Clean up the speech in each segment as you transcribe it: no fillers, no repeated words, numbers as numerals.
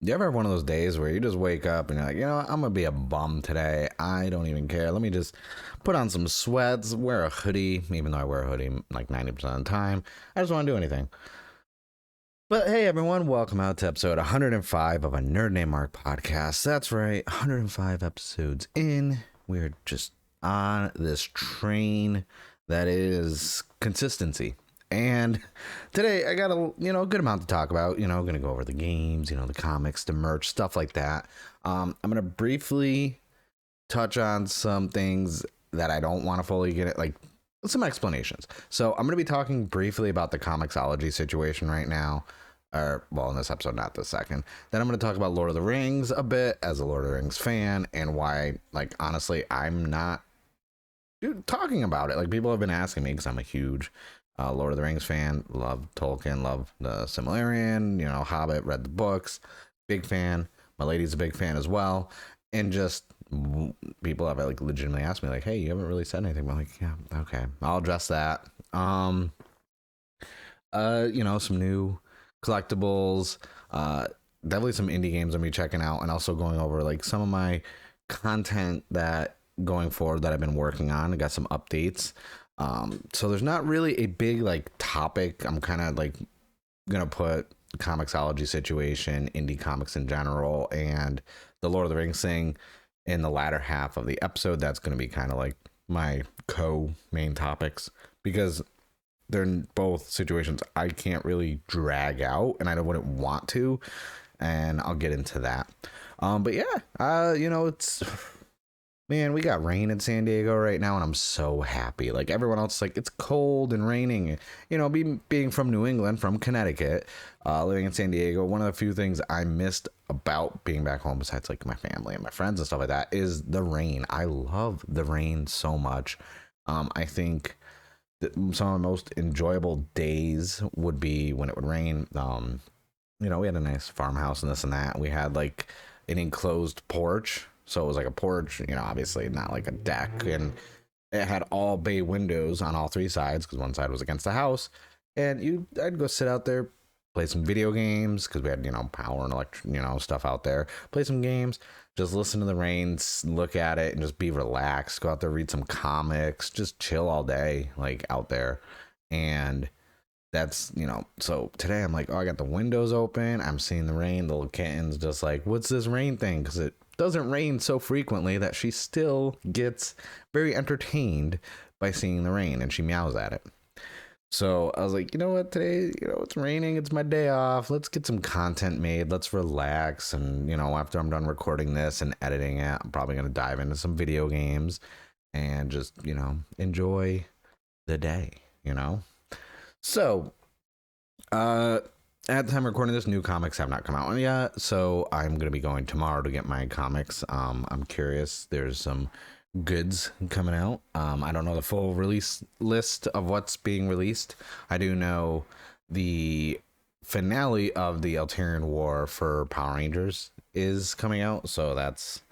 You ever have one of those days where you just wake up and you're like, I'm gonna be a bum today. I don't even care. Let me just put on some sweats, wear a hoodie, even though I wear a hoodie like 90% of the time. I just want to do anything. But hey, everyone, welcome out to episode 105 of a Nerd Named Mark podcast. That's right, 105 episodes in. We're just on this train that is consistency. And today I got a good amount to talk about. Gonna go over the games, the comics, the merch, stuff like that. I'm gonna briefly touch on some things that I don't want to fully get it, like some explanations. So I'm gonna be talking briefly about the Comixology situation right now. Or, well, in this episode, not the second. Then I'm going to talk about Lord of the Rings a bit as a Lord of the Rings fan and why, honestly, I'm not talking about it. People have been asking me because I'm a huge Lord of the Rings fan. Love Tolkien, love the Silmarillion, Hobbit, read the books. Big fan. My lady's a big fan as well. And just people have legitimately asked me hey, you haven't really said anything. I'm like, yeah, okay, I'll address that. Some new collectibles, definitely some indie games I'm gonna be checking out, and also going over some of my content that going forward that I've been working on. I got some updates. So there's not really a big topic. I'm kind of gonna put Comixology situation, indie comics in general, and the Lord of the Rings thing in the latter half of the episode. That's gonna be kind of my main topics, because they're in both situations I can't really drag out, and I wouldn't want to, and I'll get into that. But yeah, it's, man, we got rain in San Diego right now, and I'm so happy. Everyone else, it's cold and raining. Being from New England, from Connecticut, living in San Diego, one of the few things I missed about being back home, besides my family and my friends and stuff like that, is the rain. I love the rain so much. I think some of the most enjoyable days would be when it would rain. We had a nice farmhouse and this and that. We had an enclosed porch, so it was a porch, obviously not a deck, and it had all bay windows on all three sides because one side was against the house. And I'd go sit out there, play some video games because we had power and electric stuff out there. Play some games, just listen to the rain, look at it, and just be relaxed. Go out there, read some comics, just chill all day out there. And that's so today I'm I got the windows open, I'm seeing the rain. The little kitten's just what's this rain thing, because it doesn't rain so frequently that she still gets very entertained by seeing the rain, and she meows at it. So I was like, you know what, today, it's raining, it's my day off, let's get some content made, let's relax. And, after I'm done recording this and editing it, I'm probably going to dive into some video games and just, enjoy the day, So, at the time of recording this, new comics have not come out yet, so I'm going to be going tomorrow to get my comics. I'm curious, there's some goods coming out. I don't know the full release list of what's being released. I do know the finale of the Eltarian War for Power Rangers is coming out, so that's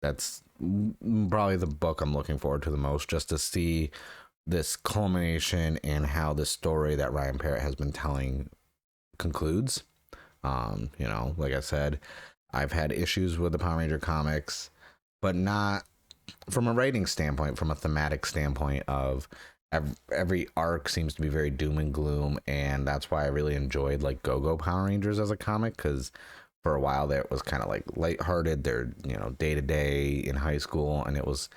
probably the book I'm looking forward to the most, just to see this culmination and how the story that Ryan Parrott has been telling concludes. Like I said, I've had issues with the Power Ranger comics, but not from a writing standpoint, from a thematic standpoint of every arc seems to be very doom and gloom, and that's why I really enjoyed Go-Go Power Rangers as a comic, because for a while there it was kind of lighthearted. They're day to day in high school, and it was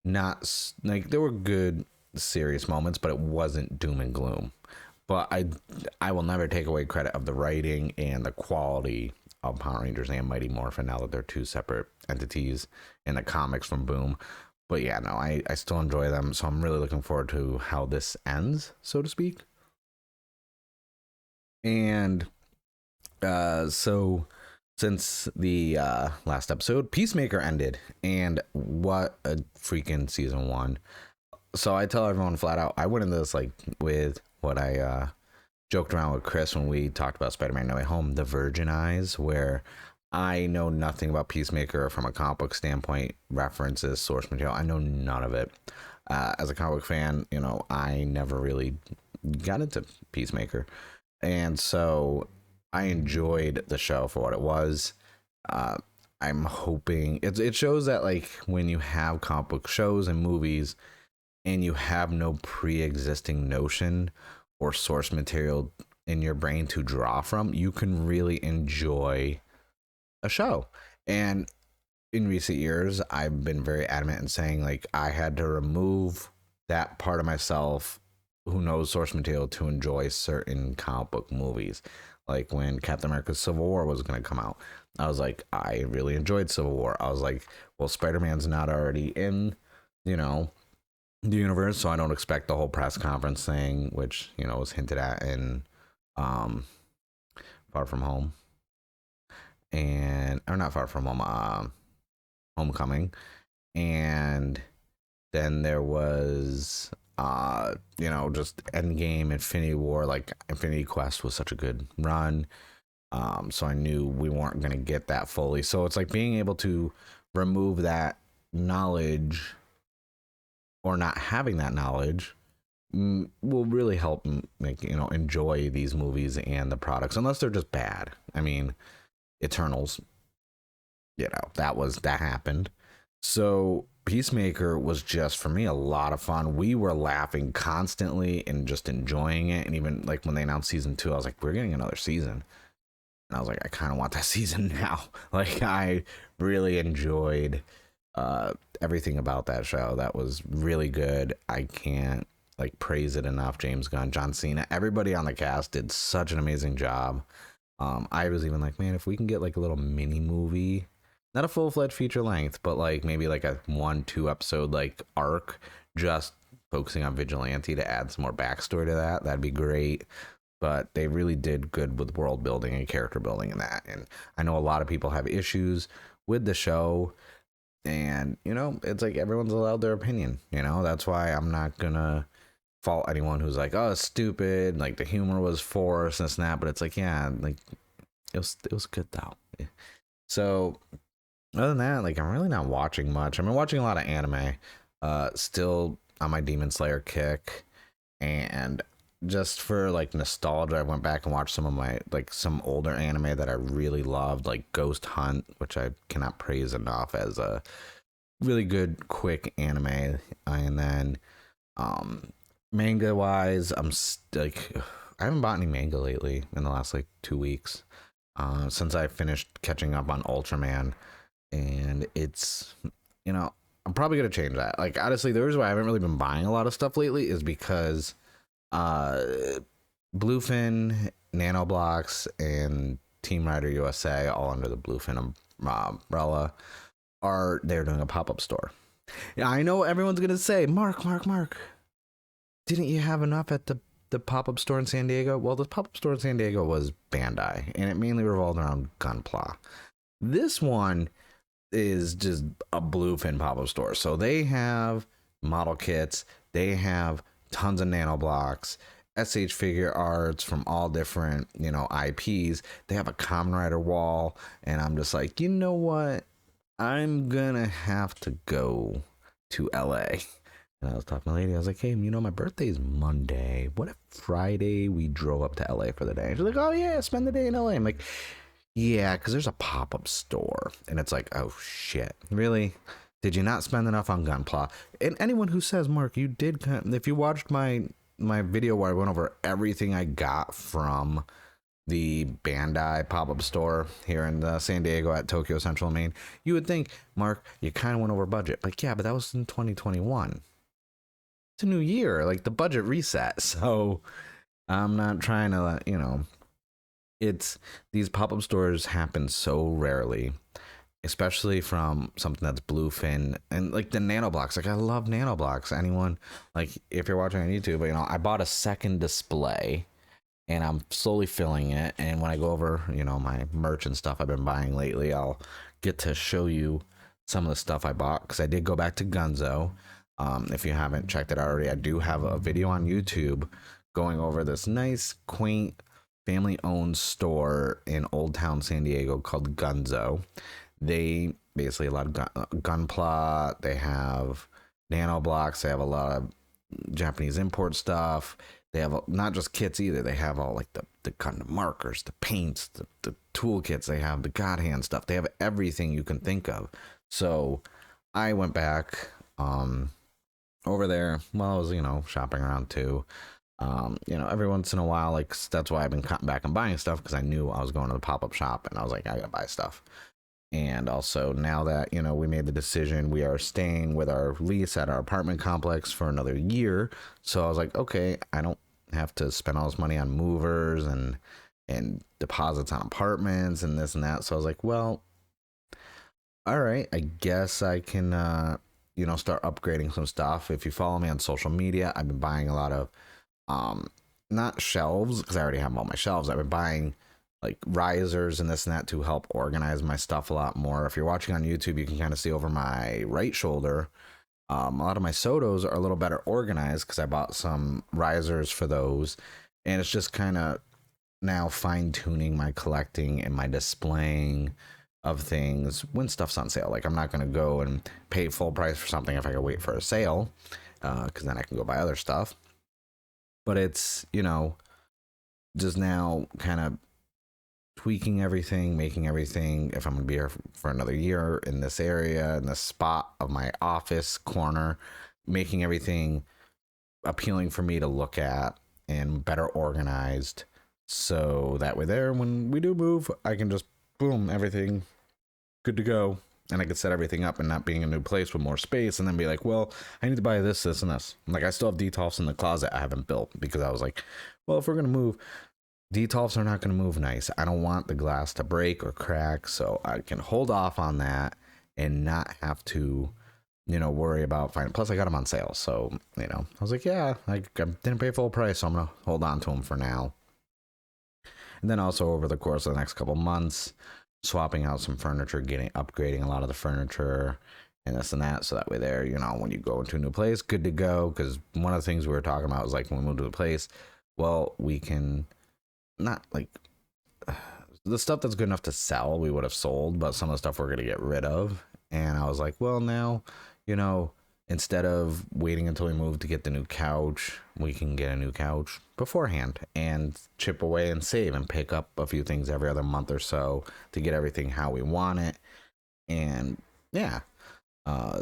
not there were good serious moments, but it wasn't doom and gloom. But I will never take away credit of the writing and the quality of Power Rangers and Mighty Morphin, now that they're two separate entities in the comics from Boom. But yeah, no, I still enjoy them, so I'm really looking forward to how this ends, so to speak. And so since the last episode, Peacemaker ended, and what a freaking season one. So I tell everyone flat out, I went into this with what I joked around with Chris when we talked about Spider-Man No Way Home, the virgin eyes, where I know nothing about Peacemaker from a comic book standpoint, references, source material. I know none of it. As a comic book fan, I never really got into Peacemaker. And so I enjoyed the show for what it was. uh, I'm hoping it shows that like when you have comic book shows and movies and you have no pre-existing notion or source material in your brain to draw from, you can really enjoy a show. And in recent years, I've been very adamant in saying like I had to remove that part of myself who knows source material to enjoy certain comic book movies. Like when Captain America Civil War was going to come out, I was like, I really enjoyed Civil War. I was like, well, Spider-Man's not already in, you know, the universe, so I don't expect the whole press conference thing, which, you know, was hinted at in um Far From Home, and or not Far From Home, Homecoming. And then there was you know, just Endgame, Infinity War. Like Infinity Quest was such a good run, so I knew we weren't going to get that fully. So it's like being able to remove that knowledge or not having that knowledge will really help make, you know, enjoy these movies and the products, unless they're just bad. I mean, Eternals, you know, that happened. So Peacemaker was just for me a lot of fun. We were laughing constantly and just enjoying it. And even like when they announced season 2, I was like, we're getting another season. And I was like, I kind of want that season now. Like I really enjoyed everything about that show. That was really good. I can't like praise it enough. James Gunn, John Cena, everybody on the cast did such an amazing job. I was even like, man, if we can get like a little mini movie, not a full-fledged feature length, but like maybe like a 1-2 episode like arc, just focusing on Vigilante to add some more backstory to that, that'd be great. But they really did good with world building and character building in that. And I know a lot of people have issues with the show, and you know, it's like everyone's allowed their opinion, you know. That's why I'm not gonna fault anyone who's like, oh, it's stupid, like the humor was forced and this and that. But it's like, yeah, like it was good though. So other than that, like I'm really not watching much. I've been watching a lot of anime, still on my Demon Slayer kick. And just for like nostalgia, I went back and watched some of my like some older anime that I really loved, like Ghost Hunt, which I cannot praise enough as a really good quick anime. And then manga wise, like I haven't bought any manga lately in the last like 2 weeks, since I finished catching up on Ultraman. And it's, you know, I'm probably gonna change that. Like honestly, the reason why I haven't really been buying a lot of stuff lately is because Bluefin, Nanoblocks, and Team Rider USA, all under the Bluefin umbrella, they're doing a pop-up store. Yeah, I know everyone's gonna say, Mark, didn't you have enough at the pop-up store in San Diego? Well, the pop-up store in San Diego was Bandai, and it mainly revolved around Gunpla. This one is just a Bluefin pop-up store. So they have model kits, they have tons of nanoblocks, SH figure arts from all different, you know, IPs. They have a Kamen Rider wall, and I'm just like, you know what? I'm gonna have to go to LA. And I was talking to a lady, I was like, hey, you know, my birthday is Monday. What if Friday we drove up to LA for the day? And she's like, oh yeah, spend the day in LA. I'm like, yeah, because there's a pop-up store. And it's like, oh shit, really? Did you not spend enough on Gunpla? And anyone who says, Mark, you did, if you watched my video where I went over everything I got from the Bandai pop-up store here in San Diego at Tokyo Central Main, you would think, Mark, you kind of went over budget. Like, yeah, but that was in 2021. It's a new year, like the budget reset. So I'm not trying to, you know, it's these pop-up stores happen so rarely, especially from something that's Bluefin and like the nanoblocks. Like I love nanoblocks. Anyone, like if you're watching on YouTube, you know, I bought a second display and I'm slowly filling it. And when I go over, you know, my merch and stuff I've been buying lately, I'll get to show you some of the stuff I bought, because I did go back to Gunzo. If you haven't checked it out already, I do have a video on YouTube going over this nice, quaint, family-owned store in Old Town San Diego called Gunzo. They basically a lot of Gunpla. They have nanoblocks. They have a lot of Japanese import stuff. They have not just kits either. They have all like the kind of markers, the paints, the tool kits. They have the God hand stuff. They have everything you can think of. So I went back over there while I was, shopping around too. Every once in a while, like that's why I've been cutting back and buying stuff, because I knew I was going to the pop-up shop and I was like, I gotta buy stuff. And also now that, we made the decision, we are staying with our lease at our apartment complex for another year. So I was like, okay, I don't have to spend all this money on movers and deposits on apartments and this and that. So I was like, well, all right, I guess I can, start upgrading some stuff. If you follow me on social media, I've been buying a lot of, not shelves, because I already have all my shelves. I've been buying like risers and this and that to help organize my stuff a lot more. If you're watching on YouTube, you can kind of see over my right shoulder. A lot of my Sotos are a little better organized because I bought some risers for those. And it's just kind of now fine tuning my collecting and my displaying of things when stuff's on sale. Like I'm not going to go and pay full price for something if I can wait for a sale, because then I can go buy other stuff. But it's, just now kind of tweaking everything, making everything, if I'm going to be here for another year in this area, in this spot of my office corner, making everything appealing for me to look at and better organized. So that way there, when we do move, I can just, boom, everything good to go. And I could set everything up and not being a new place with more space, and then be like, well, I need to buy this, this, and this. Like I still have detolfs in the closet I haven't built, because I was like, well, if we're going to move, detolfs are not going to move nice. I don't want the glass to break or crack, so I can hold off on that and not have to, worry about finding. Plus, I got them on sale, so I was like, yeah, I didn't pay full price, so I'm gonna hold on to them for now. And then also over the course of the next couple months, swapping out some furniture, upgrading a lot of the furniture and this and that, so that way there, when you go into a new place, good to go. Because one of the things we were talking about was like, when we move to the place, well, we can not like the stuff that's good enough to sell we would have sold, but some of the stuff we're going to get rid of. And I was like, well, now, instead of waiting until we move to get the new couch, we can get a new couch beforehand and chip away and save and pick up a few things every other month or so to get everything how we want it. And yeah,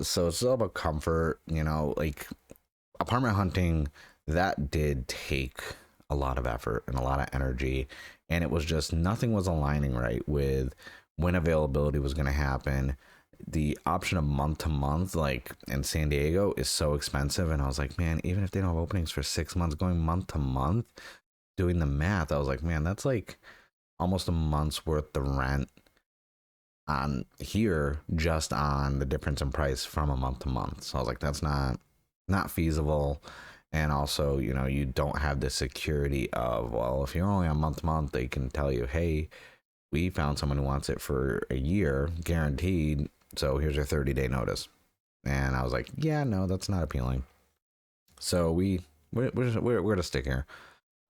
so it's all about comfort, like apartment hunting. That did take a lot of effort and a lot of energy, and it was just nothing was aligning right with when availability was going to happen. The option of month to month, like in San Diego, is so expensive, and I was like, man, even if they don't have openings for 6 months, going month to month, doing the math, I was like, man, that's like almost a month's worth of rent on here just on the difference in price from a month to month. So I was like, that's not feasible. And also, you don't have the security of, well, if you're only on month to month, they can tell you, hey, we found someone who wants it for a year guaranteed, so here's your 30-day notice. And I was like, yeah, no, that's not appealing. So we're to stick here.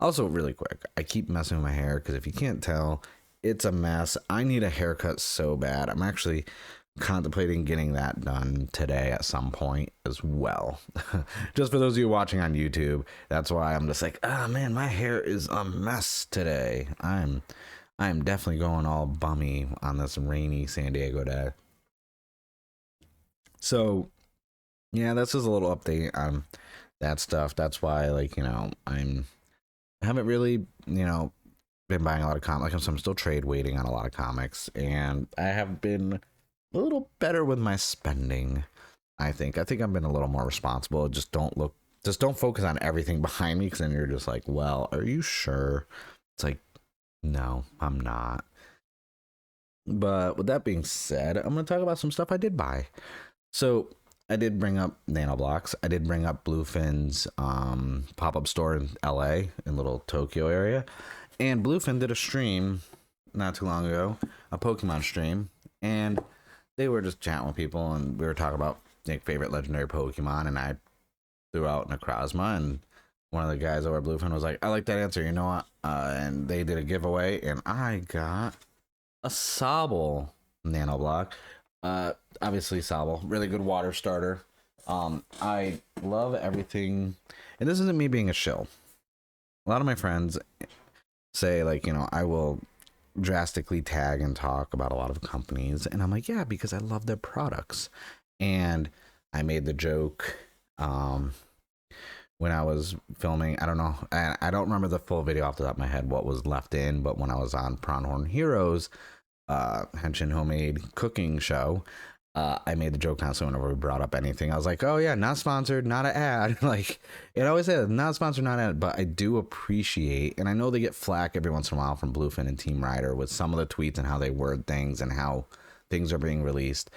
Also, really quick, I keep messing with my hair, because if you can't tell, it's a mess. I need a haircut so bad. I'm actually contemplating getting that done today at some point as well. Just for those of you watching on YouTube, that's why I'm just like, oh man, my hair is a mess today. I'm definitely going all bummy on this rainy San Diego day. So yeah, that's just a little update on that stuff. That's why, like, I haven't really, been buying a lot of comics. Like, I'm still trade waiting on a lot of comics, and I have been a little better with my spending. I think I've been a little more responsible. Just don't focus on everything behind me, because then you're just like, well, are you sure? It's like, no, I'm not. But with that being said, I'm going to talk about some stuff I did buy. So I did bring up Nanoblocks. I did bring up Bluefin's pop-up store in LA, in little Tokyo area. And Bluefin did a stream not too long ago, a Pokemon stream. And they were just chatting with people, and we were talking about like favorite legendary Pokemon, and I threw out Necrozma, and one of the guys over at Bluefin was like, I like that answer, you know what? And they did a giveaway, and I got a Sobble Nanoblock. Obviously Sobble, really good water starter. I love everything, and this isn't me being a shill. a lot of my friends say, like, I will drastically tag and talk about a lot of companies, and I'm like, yeah, because I love their products. And I made the joke when I was filming. I don't know, I don't remember the full video off the top of my head what was left in, but when I was on Pronghorn Heroes Henshin homemade cooking show, I made the joke constantly whenever we brought up anything. I was like, oh yeah, not sponsored, not an ad. Like, it always says not sponsored, not an ad. But I do appreciate, and I know they get flack every once in a while from Bluefin and Team Rider with some of the tweets and how they word things and how things are being released,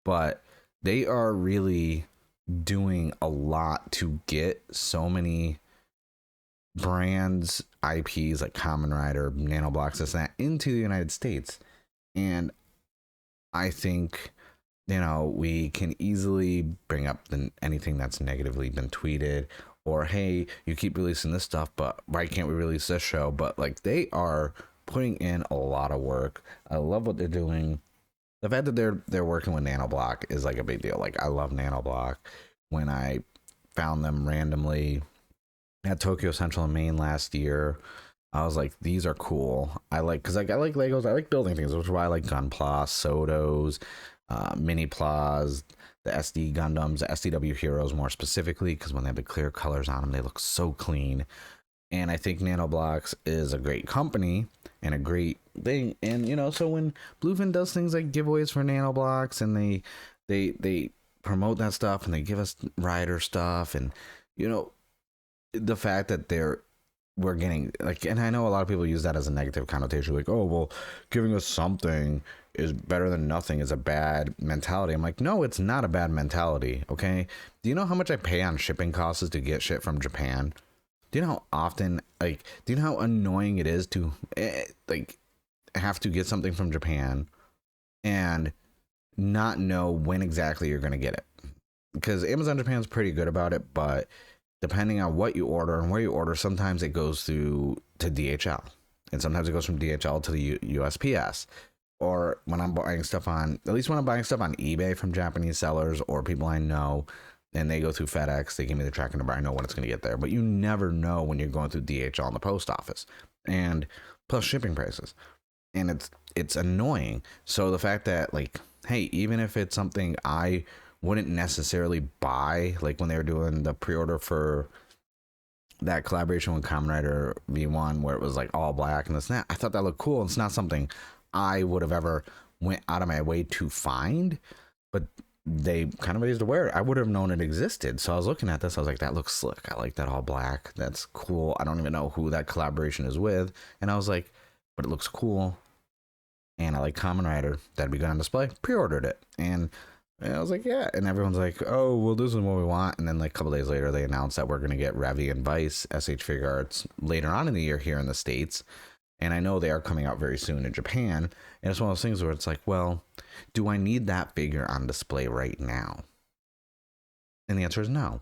but they are really doing a lot to get so many brands, IPs like Kamen Rider, Nanoblocks, this and that into the United States. And I think, we can easily bring up anything that's negatively been tweeted, or hey, you keep releasing this stuff, but why can't we release this show? But like, they are putting in a lot of work. I love what they're doing. The fact that they're working with Nanoblock is like a big deal. Like, I love Nanoblock. When I found them randomly at Tokyo Central in Maine last year, I was like, these are cool. I like Legos. I like building things, which is why I like Gunpla, Sotos, Mini Plas, the SD Gundams, the SDW Heroes more specifically, because when they have the clear colors on them, they look so clean. And I think Nanoblocks is a great company and a great thing. And, so when Bluefin does things like giveaways for Nanoblocks, and they promote that stuff, and they give us rider stuff, and, the fact that we're getting, like, and I know a lot of people use that as a negative connotation, like, oh, well, giving us something is better than nothing is a bad mentality. I'm like, no, it's not a bad mentality. Okay. Do you know how much I pay on shipping costs to get shit from Japan? Do you know how often, do you know how annoying it is to have to get something from Japan and not know when exactly you're going to get it? Because Amazon Japan is pretty good about it, but depending on what you order and where you order, sometimes it goes to DHL, and sometimes it goes from DHL to the USPS. Or when I'm buying stuff on eBay from Japanese sellers or people I know, and they go through FedEx, they give me the tracking number, I know when it's going to get there. But you never know when you're going through DHL in the post office, and plus shipping prices, and it's annoying. So the fact that, like, hey, even if it's something I wouldn't necessarily buy, like when they were doing the pre-order for that collaboration with Kamen Rider V1 where it was like all black and this and that, I thought that looked cool. It's not something I would have ever went out of my way to find, but they kind of raised to wear it. I would have known it existed. So I was looking at this, I was like, that looks slick. I like that all black. That's cool. I don't even know who that collaboration is with. And I was like, but it looks cool. And I like Kamen Rider. That'd be good on display. Pre-ordered it. And I was like, yeah. And everyone's like, oh, well, this is what we want. And then like a couple days later, they announced that we're going to get Revy and Vice SH Figure Arts later on in the year here in the States. And I know they are coming out very soon in Japan. And it's one of those things where it's like, well, do I need that figure on display right now? And the answer is no.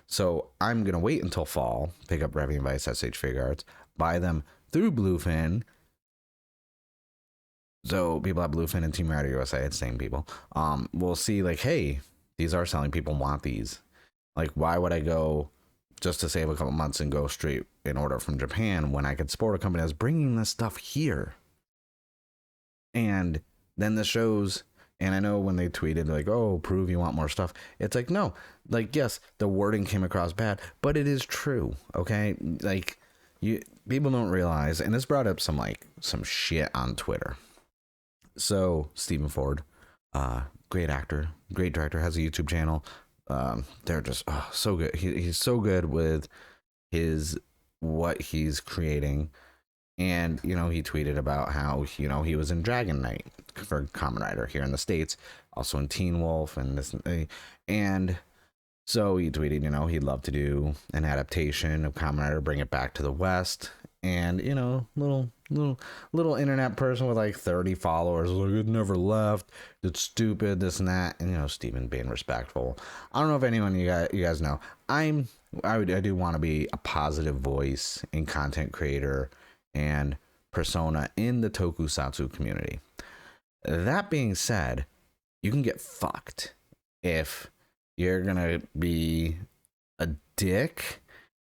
So I'm going to wait until fall, pick up Revy and Vice SH Figure Arts, buy them through Bluefin. So people at Bluefin and Team Rider USA, it's same people. We'll see, like, hey, these are selling. People want these. Like, why would I go just to save a couple months and go straight in order from Japan when I could support a company that's bringing this stuff here? And then the shows, and I know when they tweeted like, oh, prove you want more stuff. It's like, no, like, yes, the wording came across bad, but it is true. Okay. Like, people don't realize, and this brought up some shit on Twitter. So Stephen Ford, great actor, great director, has a YouTube channel. They're just so good. He's so good with what he's creating. And, he tweeted about how, he was in Dragon Knight for Kamen Rider here in the States, also in Teen Wolf and this. And so he tweeted, he'd love to do an adaptation of Kamen Rider, bring it back to the West. And, little internet person with like 30 followers, like, it never left, it's stupid, this and that. And, Steven being respectful. I don't know if anyone you guys know, I do want to be a positive voice and content creator and persona in the tokusatsu community. That being said, you can get fucked if you're gonna be a dick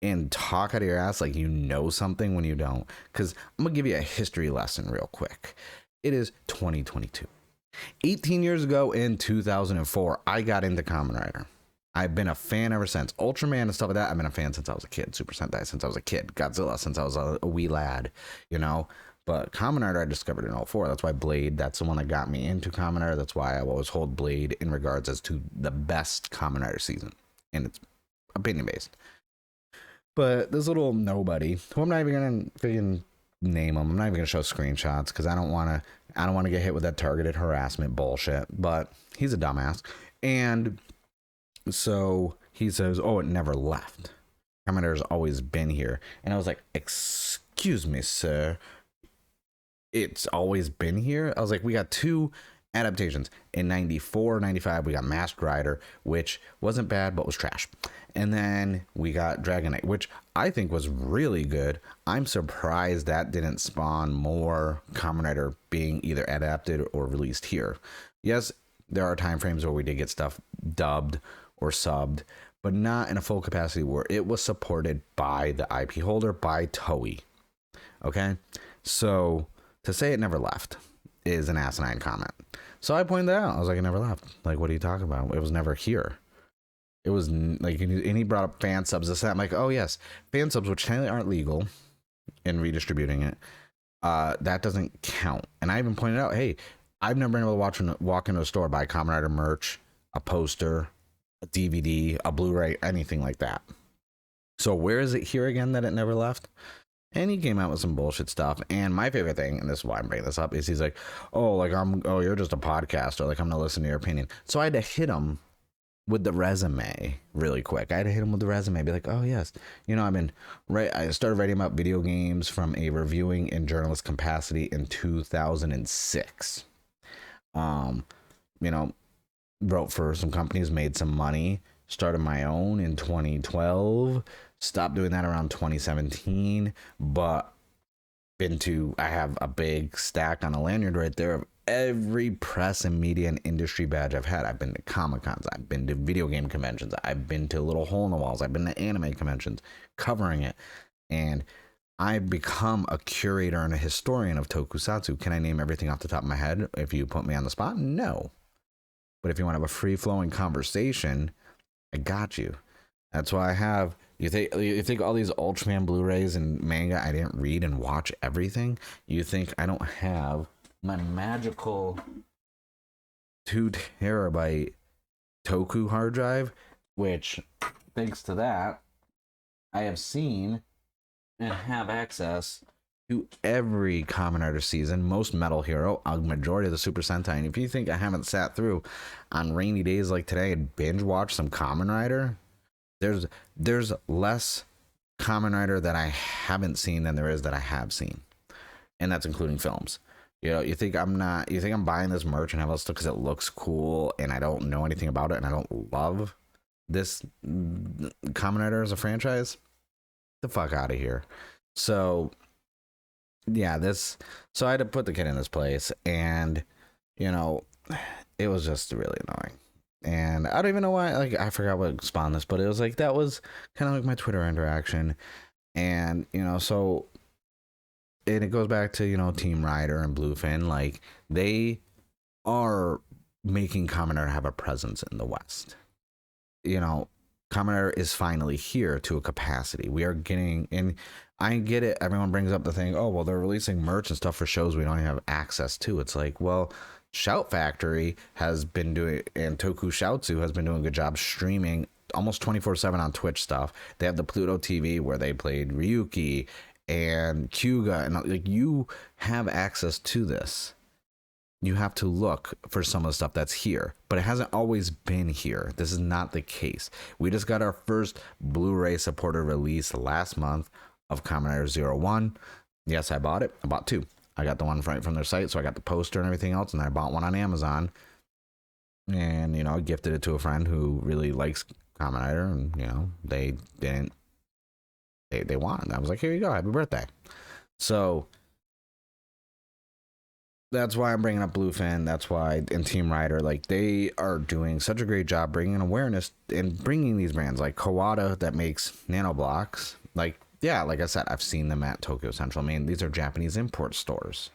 and talk out of your ass like you know something when you don't. Because I'm going to give you a history lesson real quick. It is 2022. 18 years ago in 2004, I got into Kamen Rider. I've been a fan ever since. Ultraman and stuff like that, I've been a fan since I was a kid. Super Sentai since I was a kid. Godzilla since I was a wee lad, you know? But Kamen Rider I discovered in 04. That's why Blade, that's the one that got me into Kamen Rider. That's why I always hold Blade in regards as to the best Kamen Rider season. And it's opinion based. But this little nobody, who I'm not even going to freaking name him. I'm not even going to show screenshots because I don't want to get hit with that targeted harassment bullshit. But he's a dumbass. And so he says, oh, it never left. Kamen Rider's always been here. And I was like, excuse me, sir. It's always been here. I was like, we got two adaptations. In 94, 95, we got Masked Rider, which wasn't bad, but was trash. And then we got Dragon Knight, which I think was really good. I'm surprised that didn't spawn more Kamen Rider being either adapted or released here. Yes, there are time frames where we did get stuff dubbed or subbed, but not in a full capacity where it was supported by the IP holder, by Toei. Okay? So to say it never left is an asinine comment. So I pointed that out. I was like, it never left. Like, what are you talking about? It was never here. It was like, and he brought up fan subs. This, that. I'm like, oh yes, fan subs, which technically aren't legal in redistributing it. That doesn't count. And I even pointed out, hey, I've never been able to walk into a store, buy Kamen Rider merch, a poster, a DVD, a Blu-ray, anything like that. So where is it here again that it never left? And he came out with some bullshit stuff. And my favorite thing, and this is why I'm bringing this up, is he's like, oh, you're just a podcaster. Like, I'm not listening to your opinion. So I had to hit him with the resume really quick. I had to hit him with the resume, be like, oh yes, you know, I started writing about video games from a reviewing and journalist capacity in 2006. You know, wrote for some companies, made some money, started my own in 2012, stopped doing that around 2017, but I have a big stack on a lanyard right there of every press and media and industry badge I've had. I've been to Comic-Cons, I've been to video game conventions, I've been to little hole in the walls, I've been to anime conventions covering it, and I've become a curator and a historian of tokusatsu. Can I name everything off the top of my head if you put me on the spot? No. But if you want to have a free-flowing conversation, I got you. That's why I have... You think all these Ultraman Blu-rays and manga, I didn't read and watch everything? You think I don't have my magical 2 terabyte Toku hard drive, which, thanks to that, I have seen and have access to every Kamen Rider season, most Metal Hero, a majority of the Super Sentai. And if you think I haven't sat through on rainy days like today and binge watch some Kamen Rider, there's less Kamen Rider that I haven't seen than there is that I have seen, and that's including films. You know, you think I'm buying this merch and have all this stuff because it looks cool and I don't know anything about it and I don't love this Kamen Rider as a franchise? Get the fuck out of here. So yeah, so I had to put the kid in this place, and you know, it was just really annoying. And I don't even know why, like, I forgot what spawned this, but it was like, that was kind of like my Twitter interaction. And, you know, so, and it goes back to, you know, Team Rider and Bluefin, like, they are making Kamen Rider have a presence in the West. You know, Kamen Rider is finally here to a capacity. We are getting, and I get it, everyone brings up the thing, oh, well, they're releasing merch and stuff for shows we don't even have access to. It's like, well, Shout Factory has been doing, and Toku Shoutsu has been doing a good job streaming almost 24/7 on Twitch stuff. They have the Pluto TV where they played Ryuki and Kyuga, and like, you have access to this. You have to look for some of the stuff that's here, but it hasn't always been here. This is not the case. We just got our first Blu-ray supported release last month of Kamen Rider 01. Yes, I bought it. I bought 2. I got the one right from their site, so I got the poster and everything else, and I bought one on Amazon. And, you know, I gifted it to a friend who really likes Kamen Rider, and, you know, they won. I was like, here you go, happy birthday. So that's why I'm bringing up Bluefin. That's why in Team Rider, like they are doing such a great job bringing awareness and bringing these brands like Kawada that makes nano blocks. Like yeah, like I said, I've seen them at Tokyo Central. I mean, these are Japanese import stores,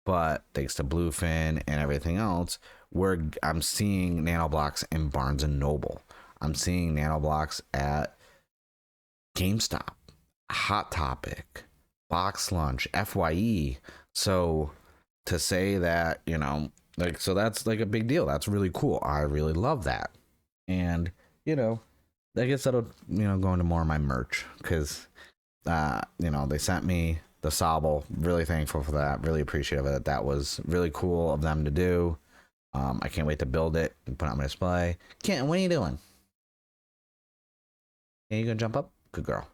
but thanks to Bluefin and everything else, I'm seeing nano blocks in Barnes and Noble. I'm seeing nano blocks at GameStop, Hot Topic, Box Lunch, FYE. So to say that, like, so that's like a big deal. That's really cool. I really love that. And, I guess that'll, go into more of my merch because, they sent me the Sobble. Really thankful for that. Really appreciative of it. That was really cool of them to do. I can't wait to build it and put it on my display. Can't, what are you doing? Are you gonna jump up? Good girl.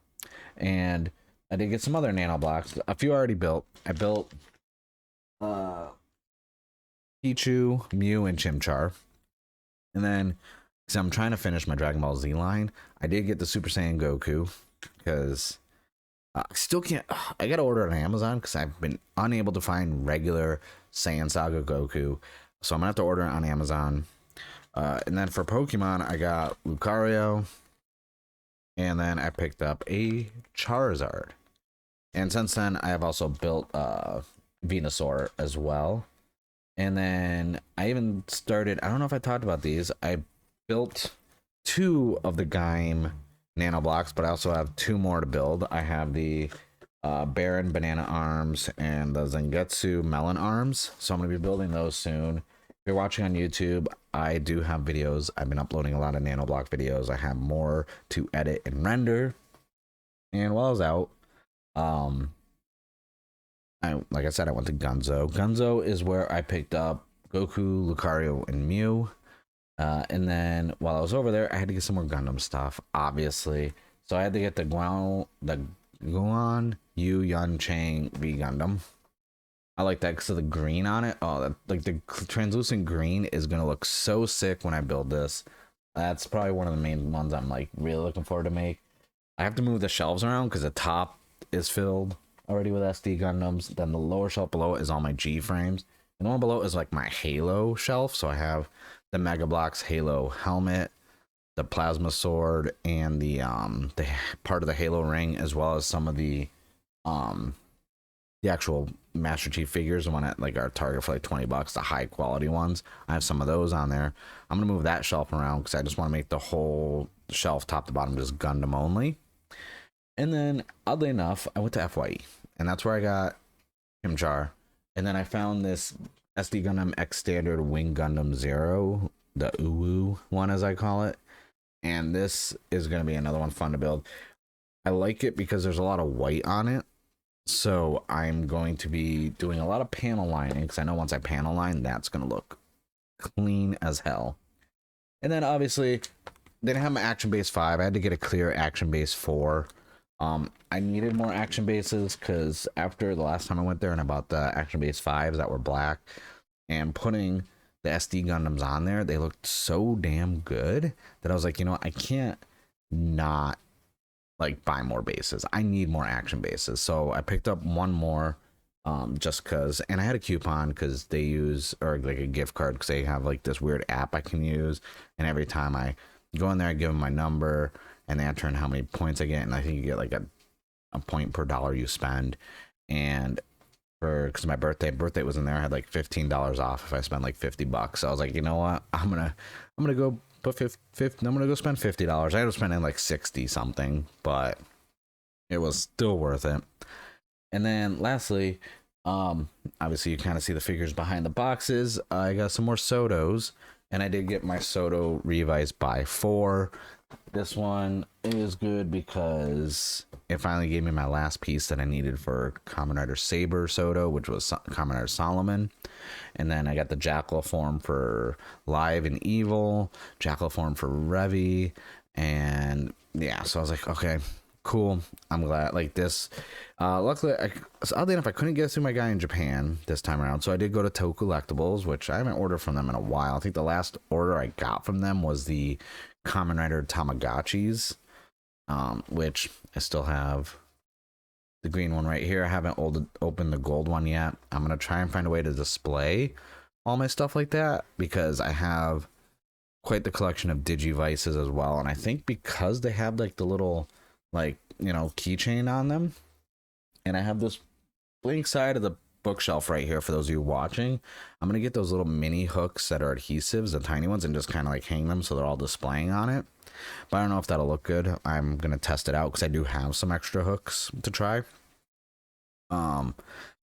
And I did get some other nano blocks. A few already built. I built Pichu, Mew, and Chimchar. And then, because I'm trying to finish my Dragon Ball Z line, I did get the Super Saiyan Goku because I still can't. I gotta order it on Amazon because I've been unable to find regular Saiyan Saga Goku. So I'm gonna have to order it on Amazon. And then for Pokemon, I got Lucario. And then I picked up a Charizard. And since then, I have also built Venusaur as well. And then I even started, I don't know if I talked about these. I built 2 of the Gaim nano blocks, but I also have 2 more to build. I have the Baron Banana Arms and the Zangetsu Melon Arms. So I'm going to be building those soon. If you're watching on YouTube, I do have videos. I've been uploading a lot of nano block videos. I have more to edit and render. And while I was out, like I said, I went to Gunzo. Gunzo is where I picked up Goku, Lucario, and Mew. And then while I was over there, I had to get some more Gundam stuff, obviously. So I had to get the Guan Yu Yun Chang V Gundam. I like that because of the green on it. Oh, like the translucent green is going to look so sick when I build this. That's probably one of the main ones I'm like really looking forward to make. I have to move the shelves around because the top is filled already with SD Gundams. Then the lower shelf below is all my G frames. And the one below is like my Halo shelf. So I have the Mega Bloks Halo helmet, the plasma sword, and the part of the Halo ring, as well as some of the actual Master Chief figures, the one at like our Target for like $20, the high quality ones. I have some of those on there. I'm gonna move that shelf around because I just want to make the whole shelf top to bottom just Gundam only. And then oddly enough, I went to FYE, and that's where I got Chimchar. And then I found this SD Gundam X Standard Wing Gundam Zero, the Uwu one as I call it. And this is gonna be another one fun to build. I like it because there's a lot of white on it. So I'm going to be doing a lot of panel lining because I know once I panel line, that's going to look clean as hell. And then obviously, they didn't have my action base 5. I had to get a clear action base 4. I needed more action bases because after the last time I went there and I bought the action base 5s that were black and putting the SD Gundams on there, they looked so damn good that I was like, I can't not like buy more bases. I need more action bases. So I picked up one more just because, and I had a coupon because they use, or like a gift card because they have like this weird app I can use. And every time I go in there, I give them my number and they enter in how many points I get. And I think you get like a point per dollar you spend. And because my birthday was in there, I had like $15 off if I spend like $50. So I was like, you know what? I'm gonna go put I'm gonna go spend $50. I ended up spending like 60 something, but it was still worth it. And then lastly, obviously you kind of see the figures behind the boxes. I got some more Sotos, and I did get my Soto Revice by 4. This one is good because it finally gave me my last piece that I needed for Kamen Rider Saber Soto, which was Kamen Rider Solomon. And then I got the Jackal form for Live and Evil, Jackal form for Revy, and yeah, so I was like, okay, cool. I'm glad. Like this, luckily, oddly enough, I couldn't get through my guy in Japan this time around, so I did go to Toku Collectibles, which I haven't ordered from them in a while. I think the last order I got from them was the Kamen Rider Tamagotchis, which I still have the green one right here. I haven't opened the gold one yet. I'm gonna try and find a way to display all my stuff like that, because I have quite the collection of digivices as well. And I think because they have like the little, like, you know, keychain on them, and I have this blank side of the bookshelf right here for those of you watching, I'm gonna get those little mini hooks that are adhesives, the tiny ones, and just kind of like hang them so they're all displaying on it. But I don't know if that'll look good. I'm gonna test it out because I do have some extra hooks to try. But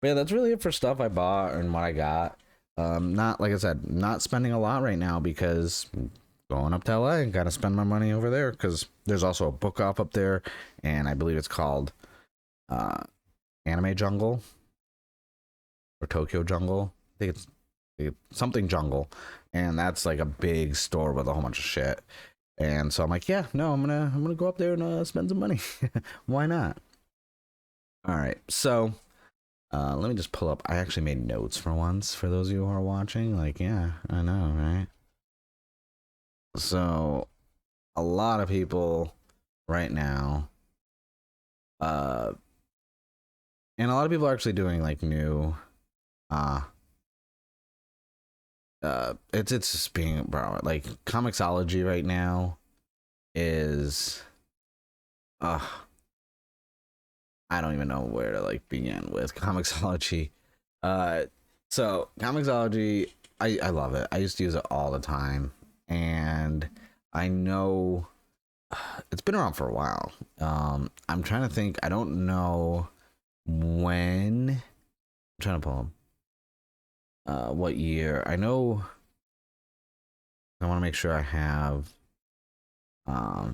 yeah, that's really it for stuff I bought and what I got. Not, like I said, not spending a lot right now because going up to LA and gotta spend my money over there, because there's also a book off up there, and I believe it's called Anime Jungle or Tokyo Jungle. I think it's something Jungle, and that's like a big store with a whole bunch of shit. And so I'm like, yeah, no, I'm gonna go up there and spend some money. Why not? All right, so let me just pull up. I actually made notes for once for those of you who are watching. Like, yeah, I know, right? So a lot of people right now, and a lot of people are actually doing like new, it's just being, bro, like Comixology right now is, I don't even know where to like begin with Comixology. So Comixology, I love it. I used to use it all the time, and I know it's been around for a while. I'm trying to think. I don't know when. I'm trying to pull them. What year? I know. I want to make sure I have. I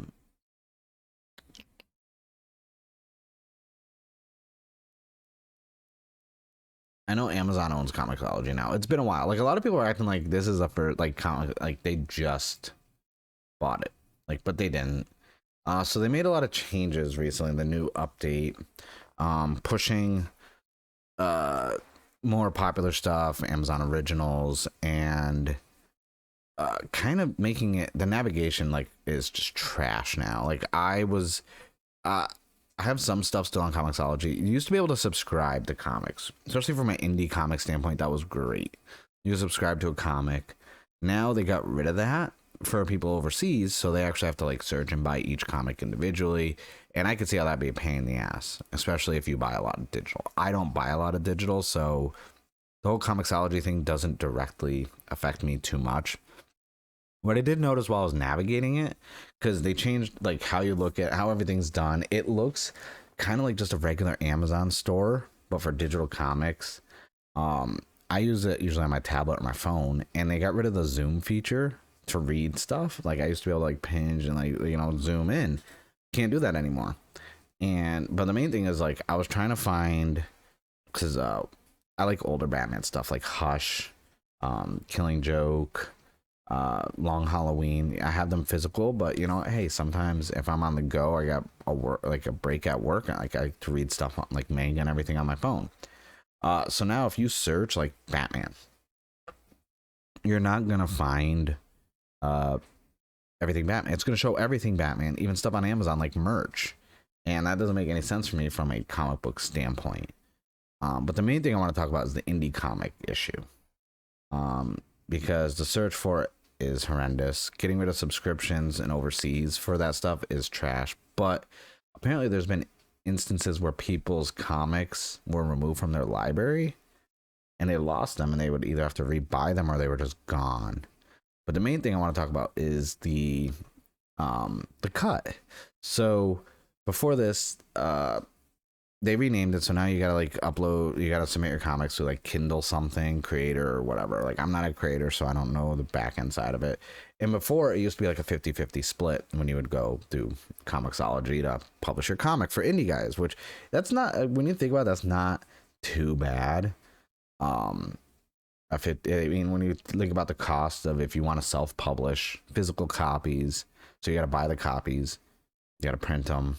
know Amazon owns Comixology now. It's been a while. Like, a lot of people are acting like this is a for like comic, like they just bought it, like, but they didn't. So they made a lot of changes recently. The new update, pushing more popular stuff, Amazon Originals, and kind of making it, the navigation like is just trash now. Like, I have some stuff still on Comixology. You used to be able to subscribe to comics, especially from an indie comic standpoint. That was great. You subscribe to a comic. Now they got rid of that for people overseas, so they actually have to like search and buy each comic individually. And I could see how that'd be a pain in the ass, especially if you buy a lot of digital. I don't buy a lot of digital, so the whole Comixology thing doesn't directly affect me too much. What I did notice while I was navigating it, because they changed like how you look at how everything's done. It looks kind of like just a regular Amazon store, but for digital comics. I use it usually on my tablet or my phone, and they got rid of the zoom feature to read stuff. Like, I used to be able to like pinch and like, you know, zoom in. Can't do that anymore. But the main thing is, like, I was trying to find, because I like older Batman stuff like Hush, Killing Joke, Long Halloween. I have them physical, but you know, hey, sometimes if I'm on the go, I got a break at work, I like to read stuff on, like, manga and everything on my phone. So now if you search like Batman, you're not gonna find everything Batman. It's gonna show everything Batman, even stuff on Amazon like merch, and that doesn't make any sense for me from a comic book standpoint. But the main thing I want to talk about is the indie comic issue, because the search for it is horrendous. Getting rid of subscriptions and overseas for that stuff is trash. But apparently there's been instances where people's comics were removed from their library and they lost them, and they would either have to rebuy them or they were just gone. But the main thing I want to talk about is the cut. So before this, they renamed it, so now you gotta like upload, you gotta submit your comics to like Kindle something creator or whatever. Like, I'm not a creator, so I don't know the back end side of it. And before, it used to be like a 50-50 split when you would go through Comixology to publish your comic for indie guys, which that's not, when you think about it, that's not too bad. If it, I mean, when you think about the cost of, if you want to self-publish physical copies, so you got to buy the copies, you got to print them,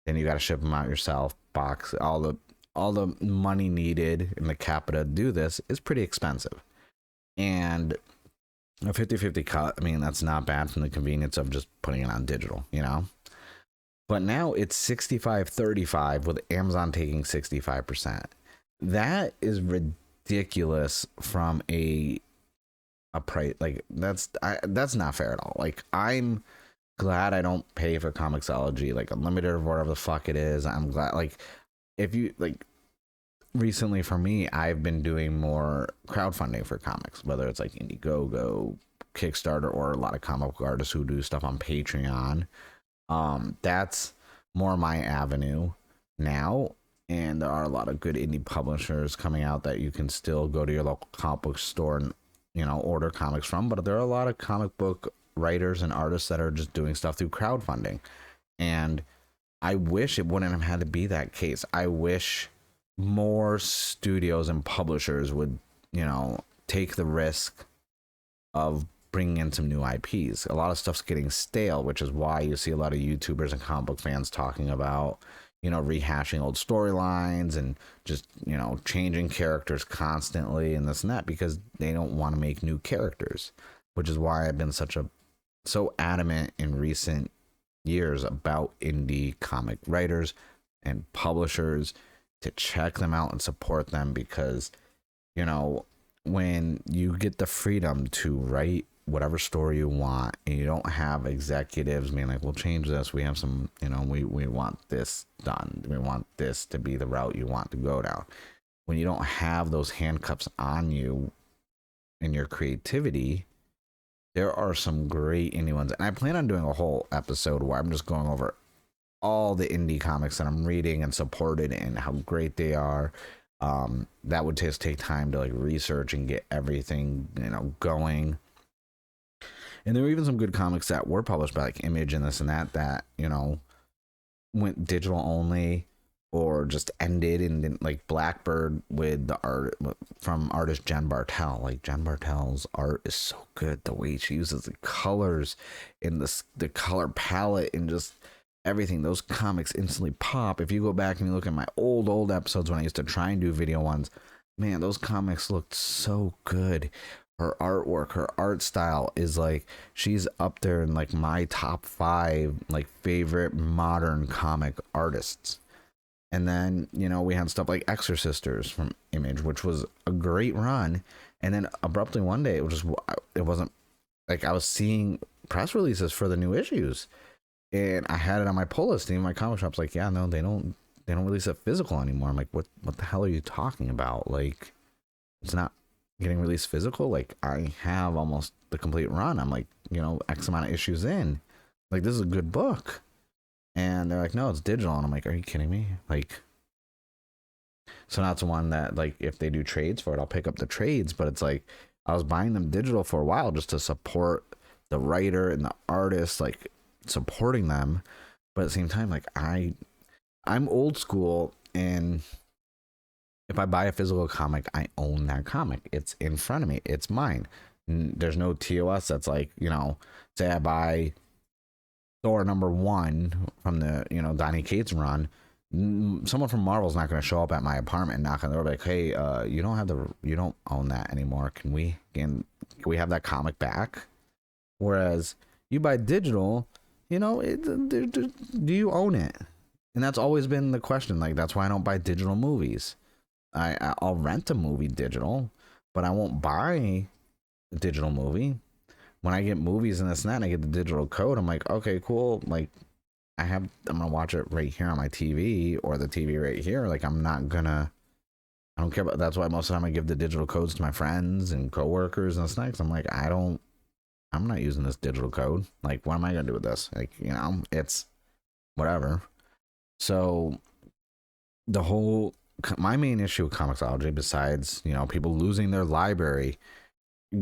then you got to ship them out yourself, box, all the money needed in the capita to do this is pretty expensive. And a 50-50 cut, I mean, that's not bad from the convenience of just putting it on digital, you know? But now it's 65-35 with Amazon taking 65%. That is ridiculous from a price, like that's not fair at all. Like, I'm glad I don't pay for Comixology, like unlimited or whatever the fuck it is. I'm glad, like, if you like, recently for me, I've been doing more crowdfunding for comics, whether it's like Indiegogo, Kickstarter, or a lot of comic book artists who do stuff on Patreon. That's more my avenue now. And there are a lot of good indie publishers coming out that you can still go to your local comic book store and, order comics from. But there are a lot of comic book writers and artists that are just doing stuff through crowdfunding. And I wish it wouldn't have had to be that case. I wish more studios and publishers would, take the risk of bringing in some new IPs. A lot of stuff's getting stale, which is why you see a lot of YouTubers and comic book fans talking about, rehashing old storylines and just, changing characters constantly and this and that, because they don't want to make new characters, which is why I've been so adamant in recent years about indie comic writers and publishers to check them out and support them, because, when you get the freedom to write whatever story you want and you don't have executives being like, we'll change this, we have some, we want this done, we want this to be the route you want to go down. When you don't have those handcuffs on you in your creativity, there are some great indie ones. And I plan on doing a whole episode where I'm just going over all the indie comics that I'm reading and supported and how great they are. That would just take time to like research and get everything, going. And there were even some good comics that were published by like Image and this and that, went digital only or just ended. And then like Blackbird with the art from artist Jen Bartel. Like, Jen Bartel's art is so good. The way she uses the colors in the color palette and just everything. Those comics instantly pop. If you go back and you look at my old episodes when I used to try and do video ones, man, those comics looked so good. Her artwork, her art style is like, she's up there in like my top 5 like favorite modern comic artists. And then, we had stuff like Exorcisters from Image, which was a great run. And then abruptly one day, it wasn't like, I was seeing press releases for the new issues, and I had it on my pull list. And my comic shop's like, yeah, no, they don't release it physical anymore. I'm like, what the hell are you talking about? Like, it's not getting released physical. Like, I have almost the complete run. I'm like, X amount of issues in. Like, this is a good book. And they're like, no, it's digital. And I'm like, are you kidding me? Like, so now it's one that, like, if they do trades for it, I'll pick up the trades. But it's like, I was buying them digital for a while just to support the writer and the artist, like supporting them. But at the same time, like, I'm old school, and if I buy a physical comic, I own that comic. It's in front of me. It's mine. There's no TOS that's like, say I buy Thor #1 from the, Donny Cates run. Someone from Marvel's not going to show up at my apartment and knock on the door like, hey, you don't own that anymore. Can we have that comic back? Whereas you buy digital, do you own it? And that's always been the question. Like, that's why I don't buy digital movies. I'll rent a movie digital, but I won't buy a digital movie. When I get movies and this and that, and I get the digital code, I'm like, okay, cool. Like, I'm gonna watch it right here on my TV, or the TV right here. Like, I don't care about. That's why most of the time I give the digital codes to my friends and coworkers and snacks. I'm like, I'm not using this digital code. Like, what am I gonna do with this? Like, it's whatever. So my main issue with Comixology, besides, people losing their library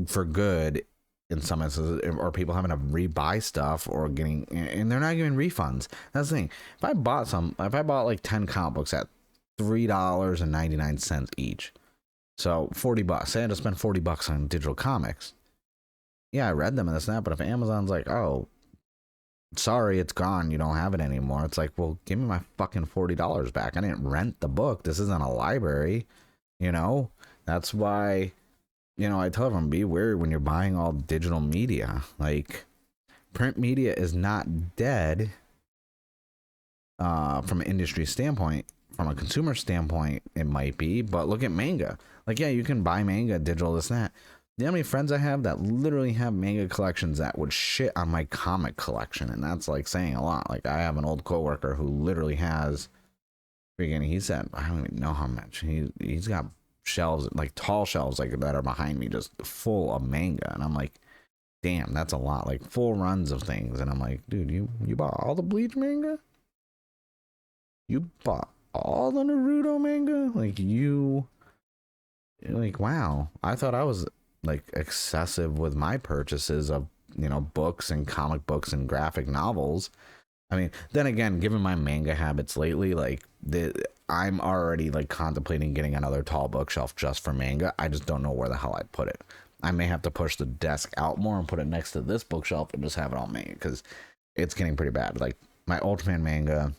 for good in some instances, or people having to rebuy stuff or and they're not giving refunds. That's the thing. If I bought like 10 comic books at $3.99 each, so $40, say I had to spend $40 on digital comics. Yeah, I read them and this and that, but if Amazon's like, oh, sorry, it's gone, you don't have it anymore, it's like, well, give me my fucking $40 back. I didn't rent the book. This isn't a library. That's why, I tell everyone, be wary when you're buying all digital media. Like, print media is not dead. from an industry standpoint. From a consumer standpoint, it might be, but look at manga. Like, yeah, you can buy manga digital, this and that. You know how many friends I have that literally have manga collections that would shit on my comic collection, and that's like saying a lot. Like, I have an old coworker who literally has freaking. He said, I don't even know how much. He's got shelves, like tall shelves, like that are behind me, just full of manga, and I'm like, damn, that's a lot. Like full runs of things, and I'm like, dude, you bought all the Bleach manga? You bought all the Naruto manga? Like, wow. I thought I was like excessive with my purchases of, books and comic books and graphic novels. I mean, then again, given my manga habits lately, like I'm already like contemplating getting another tall bookshelf just for manga. I just don't know where the hell I'd put it. I may have to push the desk out more and put it next to this bookshelf and just have it all manga, because it's getting pretty bad. Like my Ultraman manga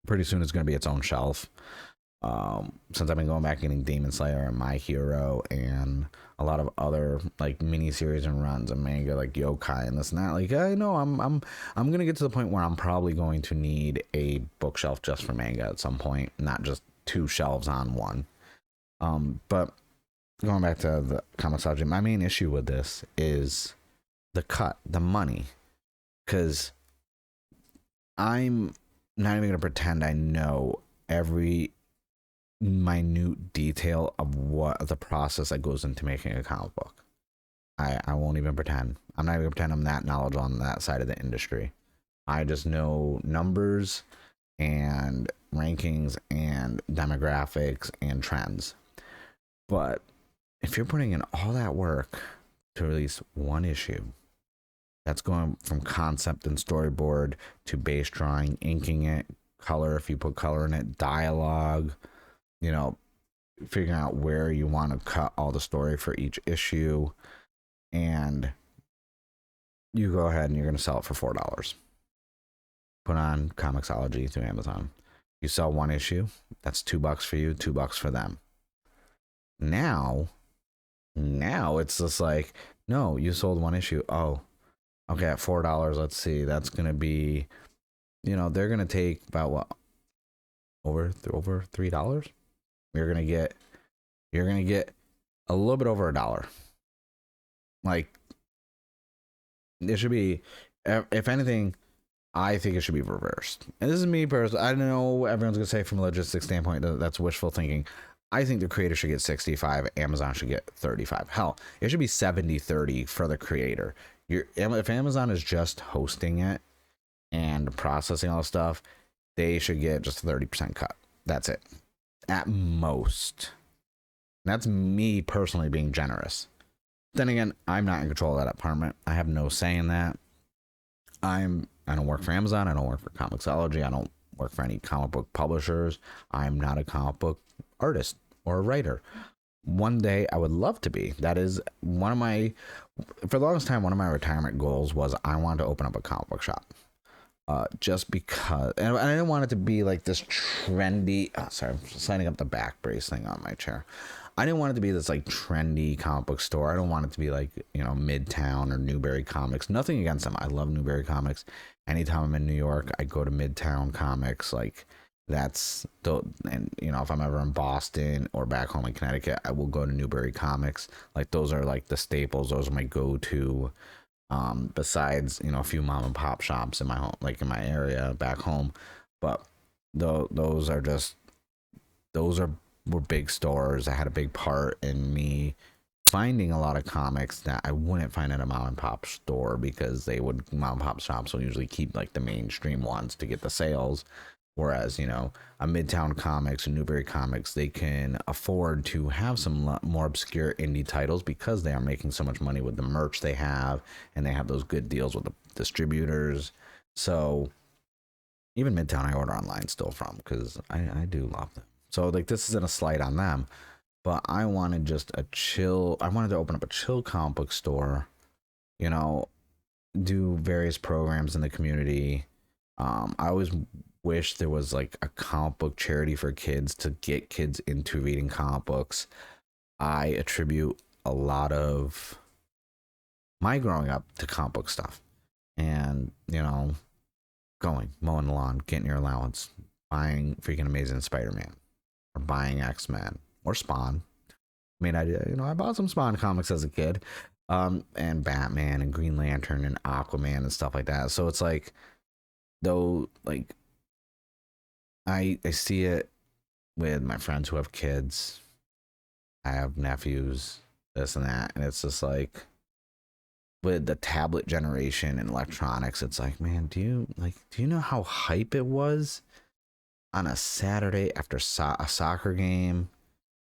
pretty soon is going to be its own shelf. Since I've been going back getting Demon Slayer and My Hero and a lot of other like mini series and runs of manga like Yokai and this and that, like I know I'm gonna get to the point where I'm probably going to need a bookshelf just for manga at some point, not just two shelves on one. But going back to the Comixology, my main issue with this is the cut, the money, because I'm not even gonna pretend I know every minute detail of what the process that goes into making a comic book. I won't even pretend. I'm not even gonna pretend I'm that knowledgeable on that side of the industry. I just know numbers and rankings and demographics and trends. But if you're putting in all that work to release one issue, that's going from concept and storyboard to base drawing, inking it, color if you put color in it, dialogue, figuring out where you want to cut all the story for each issue, and you go ahead and you're going to sell it for $4. Put on Comixology through Amazon. You sell one issue, that's $2 for you, $2 for them. Now it's just like, no, you sold one issue. Oh, okay, at $4, let's see, that's going to be, they're going to take about what, over $3. You're gonna get a little bit over $1. Like, it should be, if anything, I think it should be reversed. And this is me personally. I know everyone's gonna say from a logistics standpoint that's wishful thinking. I think the creator should get 65, Amazon should get 35. Hell, it should be 70-30 for the creator. If Amazon is just hosting it and processing all the stuff, they should get just a 30% cut. That's it. At most. That's me personally being generous. Then again, I'm not in control of that department. I have no say in that. I don't work for Amazon. I don't work for Comixology. I don't work for any comic book publishers. I'm not a comic book artist or a writer. One day I would love to be. That is for the longest time, one of my retirement goals was I wanted to open up a comic book shop. Just because, and I didn't want it to be like this trendy. Oh, sorry, I'm sliding up the back brace thing on my chair. I didn't want it to be this like trendy comic book store. I don't want it to be like, Midtown or Newberry Comics. Nothing against them. I love Newberry Comics. Anytime I'm in New York, I go to Midtown Comics. Like, that's the, and if I'm ever in Boston or back home in Connecticut, I will go to Newberry Comics. Like, those are like the staples. Those are my go-to. Besides, a few mom and pop shops in my home, like in my area back home. But those were big stores that had a big part in me finding a lot of comics that I wouldn't find at a mom and pop store, because mom and pop shops will usually keep like the mainstream ones to get the sales. Whereas, a Midtown Comics and Newberry Comics, they can afford to have some more obscure indie titles because they are making so much money with the merch they have, and they have those good deals with the distributors. So even Midtown I order online still from, because I do love them. So like, this isn't a slight on them, but I wanted I wanted to open up a chill comic book store, do various programs in the community. I always wish there was like a comic book charity for kids to get kids into reading comic books. I attribute a lot of my growing up to comic book stuff, and going, mowing the lawn, getting your allowance, buying freaking Amazing Spider-Man, or buying X-Men, or Spawn. I mean, I bought some Spawn comics as a kid, and Batman and Green Lantern and Aquaman and stuff like that. So it's like, though, like, I see it with my friends who have kids. I have nephews, this and that, and it's just like, with the tablet generation and electronics, it's like, man, do you know how hype it was on a Saturday after a soccer game?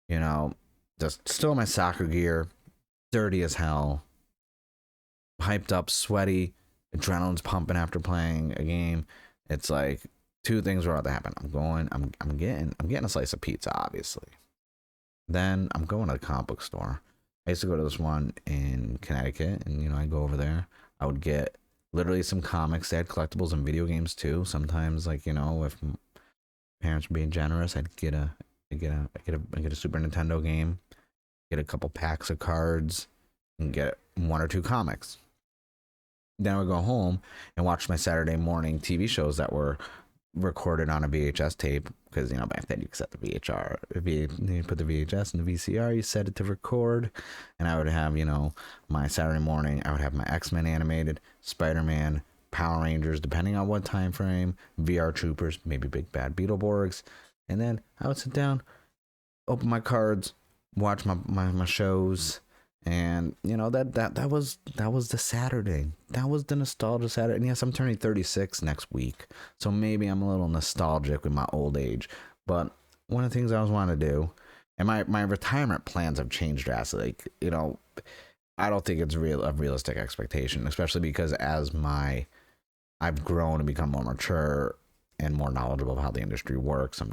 You know, just still in my soccer gear, dirty as hell, hyped up, sweaty, adrenaline's pumping after playing a game. It's like two things are about to happen. I'm getting a slice of pizza, obviously. Then I'm going to the comic book store. I used to go to this one in Connecticut, and I go over there. I would get literally some comics. They had collectibles and video games too. Sometimes, like, if parents were being generous, I'd get a Super Nintendo game, get a couple packs of cards, and get one or two comics. Then I would go home and watch my Saturday morning TV shows that were recorded on a VHS tape, because back then you could set the VHR, you put the VHS in the VCR, you set it to record, and I would have my Saturday morning, I would have my X-Men animated, Spider-Man, Power Rangers, depending on what time frame, VR Troopers, maybe Big Bad Beetleborgs, and then I would sit down, open my cards, watch my shows. And that was the Saturday. That was the nostalgia Saturday. And yes, I'm turning 36 next week, so maybe I'm a little nostalgic with my old age. But one of the things I always wanted to do, and my retirement plans have changed drastically. I don't think it's a realistic expectation, especially because I've grown and become more mature and more knowledgeable of how the industry works. I'm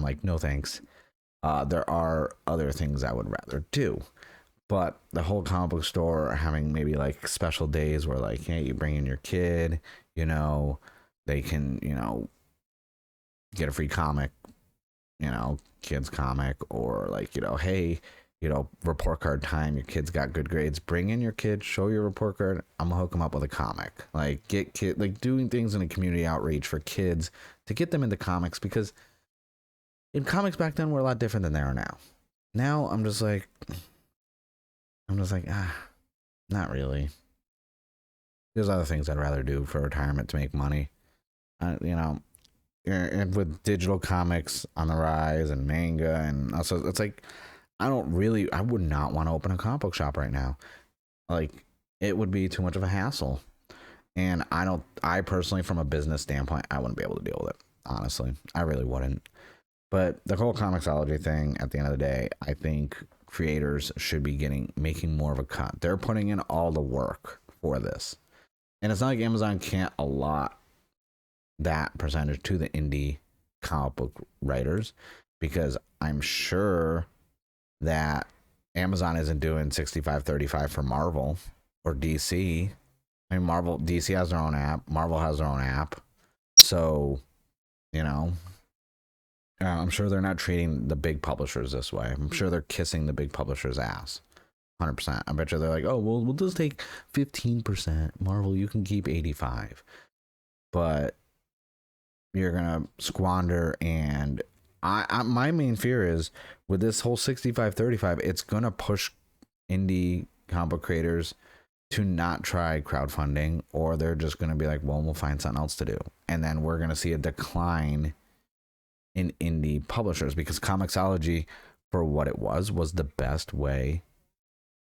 like, no thanks. There are other things I would rather do. But the whole comic book store having maybe like special days where, like, hey, you bring in your kid, they can, get a free comic, kids comic, or like, hey, report card time, your kid's got good grades, bring in your kid, show your report card, I'm gonna hook them up with a comic. Like, get kid, like, doing things in a community outreach for kids to get them into comics, because in comics back then were a lot different than they are now. Now I'm just like, not really. There's other things I'd rather do for retirement to make money. And with digital comics on the rise and manga, and also it's like, I would not want to open a comic book shop right now. Like, it would be too much of a hassle. And I personally, from a business standpoint, I wouldn't be able to deal with it. Honestly, I really wouldn't. But the whole Comixology thing, at the end of the day, I think creators should be making more of a cut. They're putting in all the work for this. And it's not like Amazon can't allot that percentage to the indie comic book writers, because I'm sure that Amazon isn't doing 65-35 for Marvel or DC. I mean, DC has their own app, Marvel has their own app. So, I'm sure they're not treating the big publishers this way. I'm sure they're kissing the big publishers' ass. 100%. I bet you they're like, oh, we'll just take 15%. Marvel, you can keep 85%. But you're going to squander. And my main fear is, with this whole 65-35, it's going to push indie comic book creators to not try crowdfunding, or they're just going to be like, well, we'll find something else to do. And then we're going to see a decline in indie publishers, because Comixology, for what it was the best way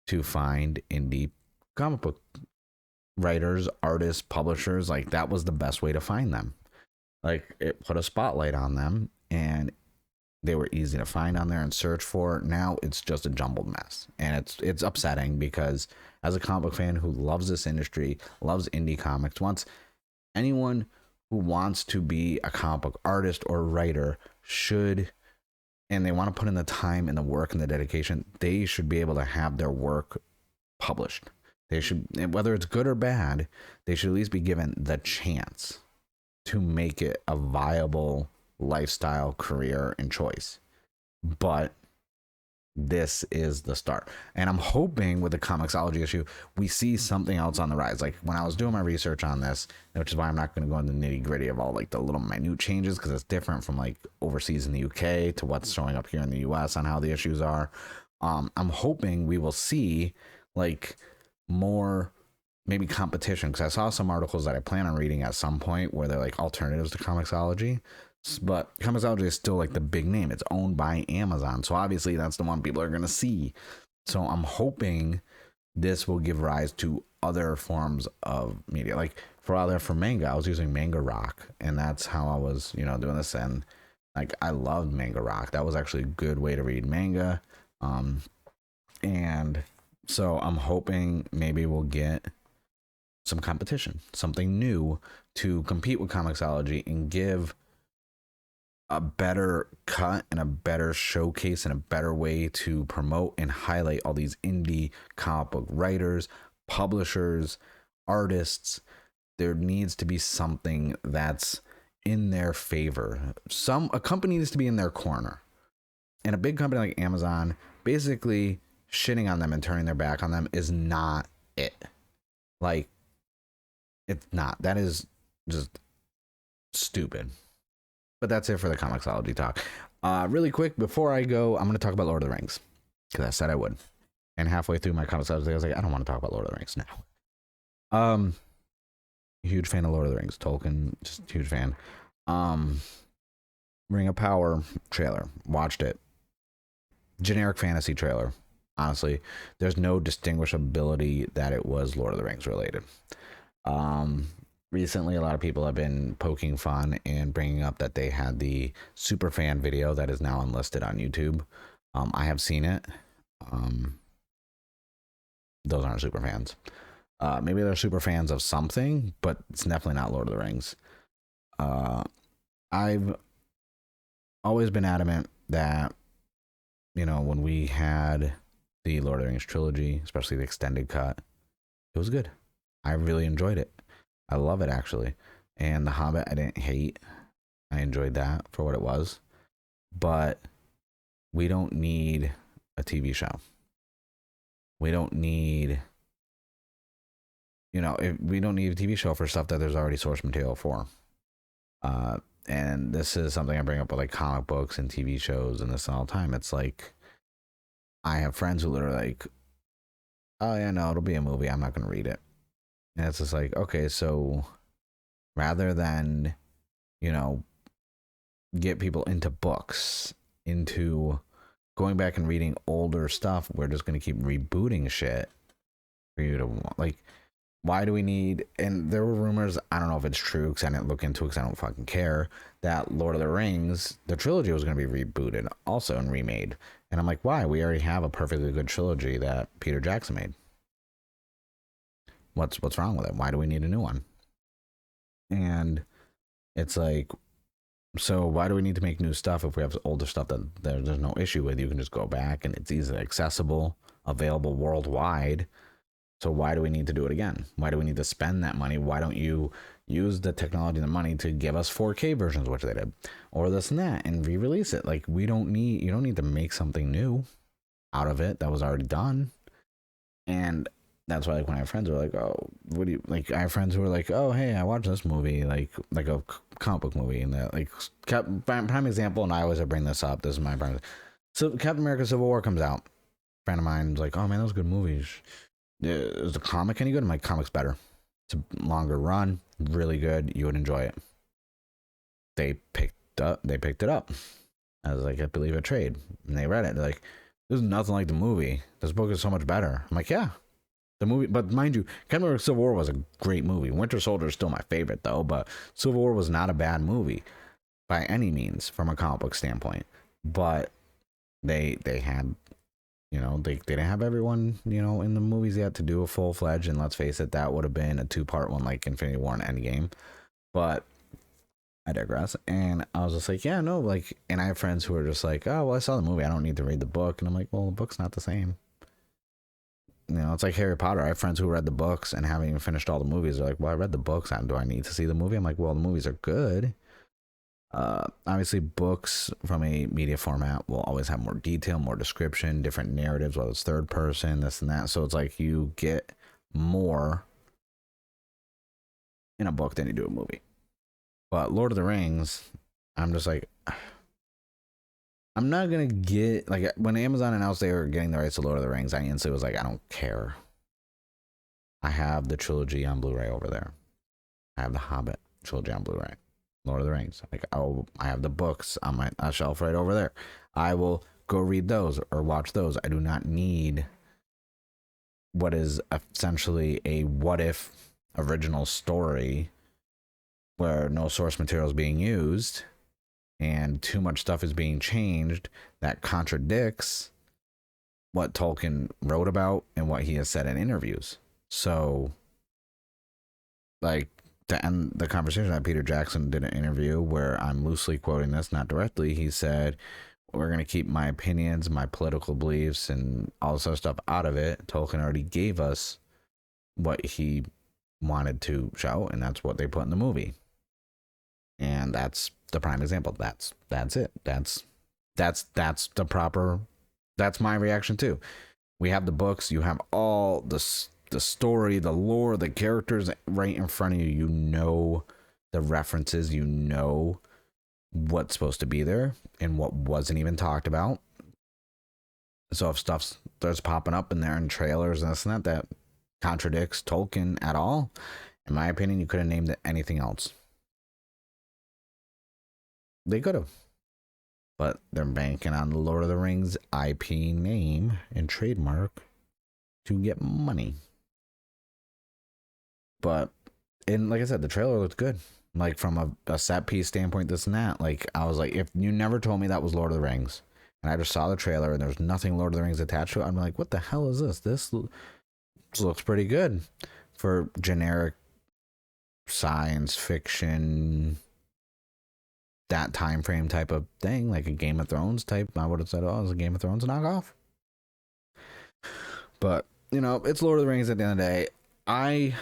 to find indie comic book writers, artists, publishers. Like, that was the best way to find them. Like, it put a spotlight on them, and they were easy to find on there and search for. Now it's just a jumbled mess, and it's upsetting, because as a comic book fan who loves this industry, loves indie comics, wants anyone who wants to be a comic book artist or writer should, and they want to put in the time and the work and the dedication, they should be able to have their work published. They should, whether it's good or bad, they should at least be given the chance to make it a viable lifestyle, career, and choice. But this is the start. And I'm hoping with the Comixology issue, we see something else on the rise. Like when I was doing my research on this, which is why I'm not going to go into the nitty gritty of all like the little minute changes, because it's different from like overseas in the UK to what's showing up here in the US on how the issues are. I'm hoping we will see like more maybe competition, because I saw some articles that I plan on reading at some point where they're like alternatives to Comixology. But Comixology is still like the big name. It's owned by Amazon. So obviously that's the one people are going to see. So I'm hoping this will give rise to other forms of media. Like for manga, I was using Manga Rock, and that's how I was, doing this. And like I loved Manga Rock. That was actually a good way to read manga. And so I'm hoping maybe we'll get some competition, something new to compete with Comixology and give a better cut and a better showcase and a better way to promote and highlight all these indie comic book writers, publishers, artists. There needs to be something that's in their favor. A company needs to be in their corner. And a big company like Amazon basically shitting on them and turning their back on them is not it. Like, it's not. That is just stupid. But that's it for the Comixology talk. Really quick, before I go, I'm going to talk about Lord of the Rings, because I said I would. And halfway through my Comixology, I was like, I don't want to talk about Lord of the Rings now. Huge fan of Lord of the Rings. Tolkien, just huge fan. Ring of Power trailer. Watched it. Generic fantasy trailer. Honestly, there's no distinguishability that it was Lord of the Rings related. Recently, a lot of people have been poking fun and bringing up that they had the super fan video that is now unlisted on YouTube. I have seen it. Those aren't super fans. Maybe they're super fans of something, but it's definitely not Lord of the Rings. I've always been adamant that, when we had the Lord of the Rings trilogy, especially the extended cut, it was good. I really enjoyed it. I love it, actually. And The Hobbit, I didn't hate. I enjoyed that for what it was. But we don't need a TV show. We don't need, we don't need a TV show for stuff that there's already source material for. And this is something I bring up with like comic books and TV shows and this all the time. It's like, I have friends who literally like, oh yeah, no, it'll be a movie. I'm not going to read it. And it's just like, okay, so rather than, get people into books, into going back and reading older stuff, we're just going to keep rebooting shit for you to, like, why do we need, and there were rumors, I don't know if it's true because I didn't look into it because I don't fucking care, that Lord of the Rings, the trilogy was going to be rebooted also and remade. And I'm like, why? We already have a perfectly good trilogy that Peter Jackson made. What's wrong with it? Why do we need a new one? And it's like, so why do we need to make new stuff if we have older stuff that there's no issue with? You can just go back and it's easily accessible, available worldwide. So why do we need to do it again? Why do we need to spend that money? Why don't you use the technology and the money to give us 4K versions, which they did, or this and that, and re-release it? Like, you don't need to make something new out of it that was already done. And that's why, like, when I have friends who are like, oh, what do you, like, I have friends who are like, oh, hey, I watched this movie, like a comic book movie, and that, like, prime example, and I always bring this up, this is my prime. So Captain America Civil War comes out. A friend of mine's like, oh man, that was a good movie. Is the comic any good? I'm like, comic's better. It's a longer run, really good. You would enjoy it. They picked it up as like, I believe, a trade, and they read it. They're like, this is nothing like the movie. This book is so much better. I'm like, yeah. The movie, but mind you, Captain America Civil War was a great movie. Winter Soldier is still my favorite though, but Civil War was not a bad movie by any means from a comic book standpoint. But they had, they didn't have everyone, in the movies yet to do a full-fledged, and let's face it, that would have been a 2-part one like Infinity War and Endgame. But I digress. And I was just like, yeah, no, like, and I have friends who are just like, oh, well, I saw the movie, I don't need to read the book. And I'm like, well, the book's not the same. It's like Harry Potter. I have friends who read the books and haven't even finished all the movies. They're like, well, I read the books. Do I need to see the movie? I'm like, well, the movies are good. Obviously, books from a media format will always have more detail, more description, different narratives, whether it's third person, this and that. So it's like you get more in a book than you do a movie. But Lord of the Rings, I'm just like, I'm not gonna get, like, when Amazon announced they were getting the rights to Lord of the Rings, I instantly was like, I don't care. I have the trilogy on Blu-ray over there. I have the Hobbit trilogy on Blu-ray. Lord of the Rings. Like, I have the books on my shelf right over there. I will go read those or watch those. I do not need what is essentially a what if original story where no source material is being used and too much stuff is being changed that contradicts what Tolkien wrote about and what he has said in interviews. So, like, to end the conversation, that Peter Jackson did an interview where I'm loosely quoting this, not directly. He said, we're going to keep my opinions, my political beliefs, and all this other stuff out of it. Tolkien already gave us what he wanted to show, and that's what they put in the movie. And that's the prime example. That's it. That's the proper, that's my reaction too. We have the books, you have all the story, the lore, the characters right in front of you. You know the references, you know what's supposed to be there and what wasn't even talked about. So if stuff starts popping up in there in trailers and this and that contradicts Tolkien at all, in my opinion, you could have named it anything else. They could have. But they're banking on the Lord of the Rings IP name and trademark to get money. But, and like I said, the trailer looked good. Like, from a set piece standpoint, this and that. Like, I was like, if you never told me that was Lord of the Rings, and I just saw the trailer and there's nothing Lord of the Rings attached to it, I'm like, what the hell is this? This looks pretty good for generic science fiction, that time frame type of thing, like a Game of Thrones type. I would have said, oh, it's a Game of Thrones knockoff. But, you know, it's Lord of the Rings at the end of the day. I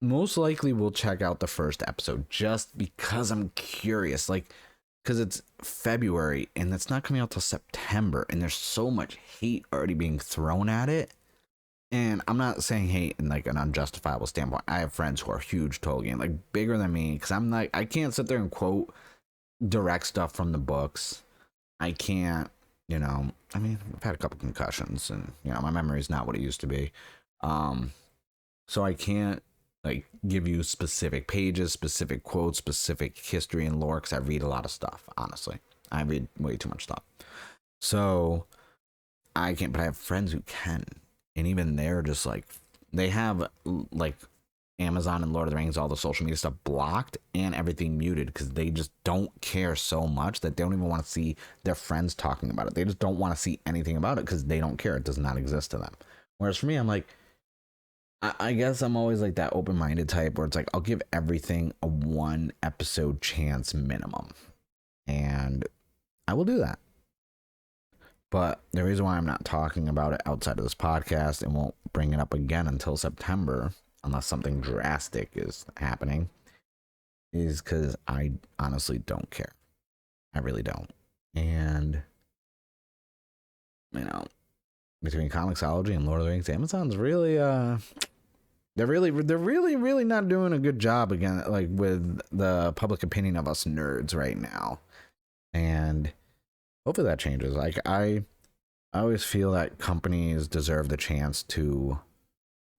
most likely will check out the first episode just because I'm curious. Like, because it's February and it's not coming out till September, and there's so much hate already being thrown at it. And I'm not saying hate in like an unjustifiable standpoint. I have friends who are huge Tolkien, like bigger than me, because I'm like, I can't sit there and quote direct stuff from the books. I can't, you know, I mean, I've had a couple concussions and, you know, my memory's not what it used to be. So I can't like give you specific pages, specific quotes, specific history and lore, because I read a lot of stuff, honestly. I read way too much stuff. So I can't, but I have friends who can. And even they're just like, they have like Amazon and Lord of the Rings, all the social media stuff blocked and everything muted, because they just don't care so much that they don't even want to see their friends talking about it. They just don't want to see anything about it because they don't care. It does not exist to them. Whereas for me, I'm like, I guess I'm always like that open-minded type where it's like, I'll give everything a 1 episode chance minimum. And I will do that. But the reason why I'm not talking about it outside of this podcast and won't bring it up again until September, unless something drastic is happening, is because I honestly don't care. I really don't. And, you know, between Comixology and Lord of the Rings, Amazon's really, they're really not doing a good job again, like with the public opinion of us nerds right now. And hopefully that changes. Like, I always feel that companies deserve the chance to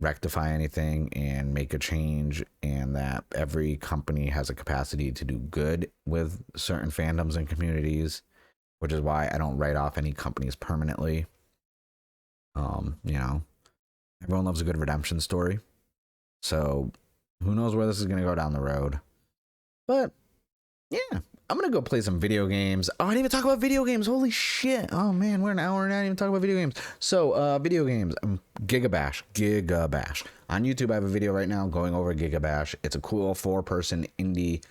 rectify anything and make a change, and that every company has a capacity to do good with certain fandoms and communities, which is why I don't write off any companies permanently. You know, everyone loves a good redemption story. So who knows where this is going to go down the road. But yeah, I'm going to go play some video games. Oh, I didn't even talk about video games. Holy shit. Oh man, we're an hour and I didn't even talk about video games. So video games, Gigabash. On YouTube, I have a video right now going over Gigabash. It's a cool 4-person indie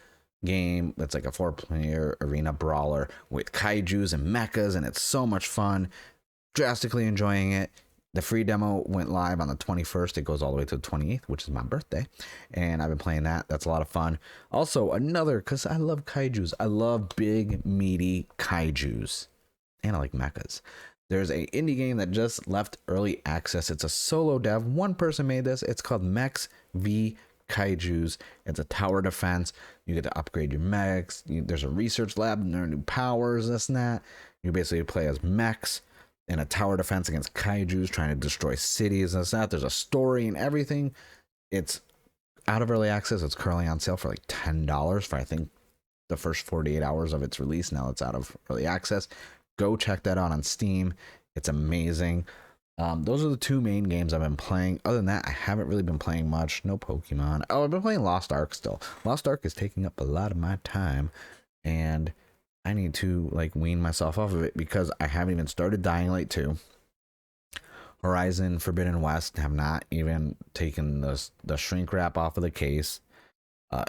game. It's like a 4-player arena brawler with kaijus and mechas, and it's so much fun. Drastically enjoying it. The free demo went live on the 21st. It goes all the way to the 28th, which is my birthday. And I've been playing that. That's a lot of fun. Also, another, because I love kaijus. I love big, meaty kaijus. And I like mechas. There's a indie game that just left early access. It's a solo dev. One person made this. It's called Mechs v Kaijus. It's a tower defense. You get to upgrade your mechs. There's a research lab and there are new powers, this and that. You basically play as mechs in a tower defense against kaijus trying to destroy cities and this and that. There's a story and everything. It's out of early access. It's currently on sale for like $10 for I think the first 48 hours of its release. Now it's out of early access. Go check that out on Steam. It's amazing. Those are the two main games I've been playing. Other than that, I haven't really been playing much. No Pokemon. Oh, I've been playing Lost Ark still. Lost Ark is taking up a lot of my time, and I need to like wean myself off of it because I haven't even started Dying Light 2. Horizon Forbidden West, have not even taken the shrink wrap off of the case.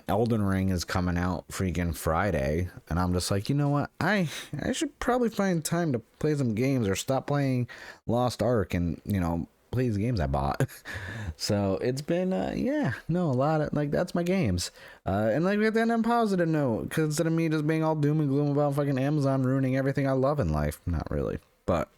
Elden Ring is coming out freaking Friday, and I'm just like, you know what? I should probably find time to play some games or stop playing Lost Ark and, you know, play these games I bought. So it's been, a lot of, like, that's my games. And like, at the end, on a positive note, because instead of me just being all doom and gloom about fucking Amazon ruining everything I love in life, not really. But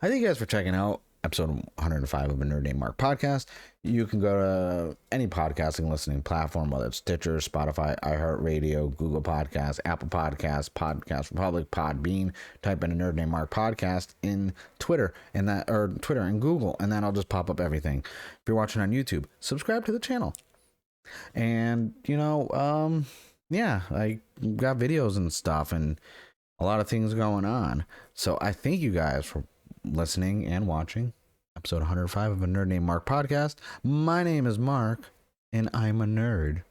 I thank you guys for checking out episode 105 of a Nerd Named Mark podcast. You can go to any podcasting listening platform, whether it's Stitcher, Spotify, iHeartRadio, Google Podcasts, Apple Podcasts, Podcast Republic, Podbean. Type in a Nerd Named Mark podcast in Twitter and Google, and that'll just pop up everything. If you're watching on YouTube, subscribe to the channel. And I got videos and stuff and a lot of things going on. So I thank you guys for listening and watching episode 105 of a Nerd Named Mark podcast. My name is Mark, and I'm a nerd.